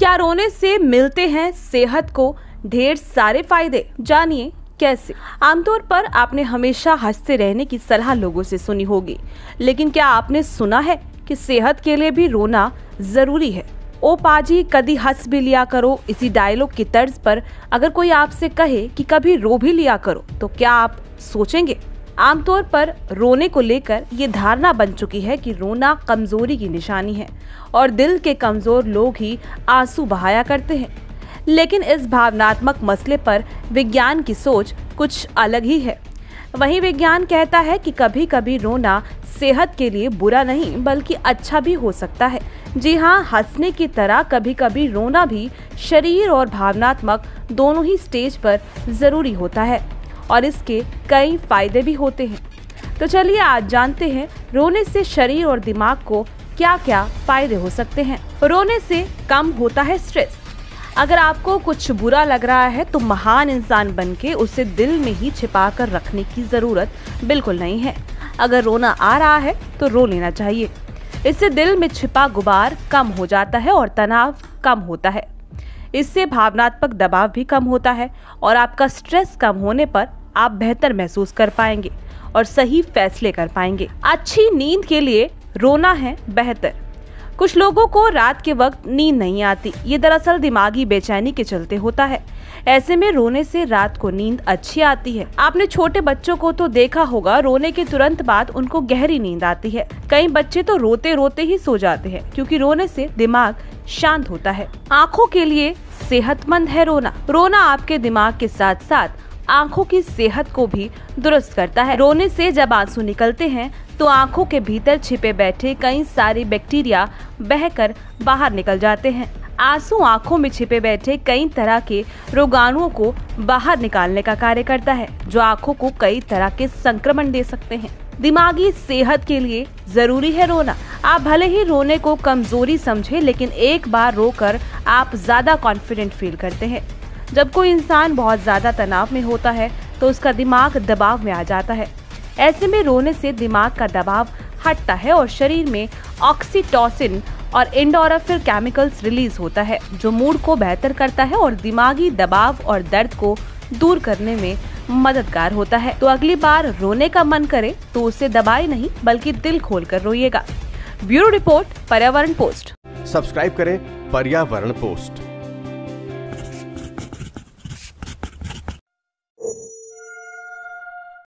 क्या रोने से मिलते हैं सेहत को ढेर सारे फायदे? जानिए कैसे। आमतौर पर आपने हमेशा हंसते रहने की सलाह लोगों से सुनी होगी, लेकिन क्या आपने सुना है कि सेहत के लिए भी रोना जरूरी है? ओ पाजी कभी हंस भी लिया करो। इसी डायलॉग की तर्ज पर अगर कोई आपसे कहे कि कभी रो भी लिया करो, तो क्या आप सोचेंगे? आमतौर पर रोने को लेकर ये धारणा बन चुकी है कि रोना कमजोरी की निशानी है और दिल के कमजोर लोग ही आंसू बहाया करते हैं। लेकिन इस भावनात्मक मसले पर विज्ञान की सोच कुछ अलग ही है। वहीं विज्ञान कहता है कि कभी कभी रोना सेहत के लिए बुरा नहीं बल्कि अच्छा भी हो सकता है। जी हाँ, हंसने की तरह कभी कभी रोना भी शरीर और भावनात्मक दोनों ही स्टेज पर जरूरी होता है और इसके कई फायदे भी होते हैं। तो चलिए आज जानते हैं रोने से शरीर और दिमाग को क्या क्या फायदे हो सकते हैं। रोने से कम होता है स्ट्रेस। अगर आपको कुछ बुरा लग रहा है तो महान इंसान बनके उसे दिल में ही छिपा कर रखने की जरूरत बिल्कुल नहीं है। अगर रोना आ रहा है तो रो लेना चाहिए। इससे दिल में छिपा गुबार कम हो जाता है और तनाव कम होता है। इससे भावनात्मक दबाव भी कम होता है और आपका स्ट्रेस कम होने पर आप बेहतर महसूस कर पाएंगे और सही फैसले कर पाएंगे। अच्छी नींद के लिए रोना है बेहतर। कुछ लोगों को रात के वक्त नींद नहीं आती। ये दरअसल दिमागी बेचैनी के चलते होता है। ऐसे में रोने से रात को नींद अच्छी आती है। आपने छोटे बच्चों को तो देखा होगा, रोने के तुरंत बाद उनको गहरी नींद आती है। कई बच्चे तो रोते रोते ही सो जाते हैं क्योंकि रोने से दिमाग शांत होता है। आँखों के लिए सेहतमंद है रोना। रोना आपके दिमाग के साथ साथ आँखों की सेहत को भी दुरुस्त करता है। रोने से जब आंसू निकलते हैं तो आँखों के भीतर छिपे बैठे कई सारे बैक्टीरिया बहकर बाहर निकल जाते हैं। आंसू आँखों में छिपे बैठे कई तरह के रोगाणुओं को बाहर निकालने का कार्य करता है, जो आँखों को कई तरह के संक्रमण दे सकते हैं। दिमागी सेहत के लिए जरूरी है रोना। आप भले ही रोने को कमजोरी समझे, लेकिन एक बार रोकर आप ज्यादा कॉन्फिडेंट फील करते हैं। जब कोई इंसान बहुत ज्यादा तनाव में होता है तो उसका दिमाग दबाव में आ जाता है। ऐसे में रोने से दिमाग का दबाव हटता है और शरीर में ऑक्सीटोसिन और एंडोर्फिन केमिकल्स रिलीज होता है, जो मूड को बेहतर करता है और दिमागी दबाव और दर्द को दूर करने में मददगार होता है। तो अगली बार रोने का मन करे तो उसे दबाए नहीं बल्कि दिल खोलकर रोइएगा। ब्यूरो रिपोर्ट, पर्यावरण पोस्ट। सब्सक्राइब करें पर्यावरण पोस्ट।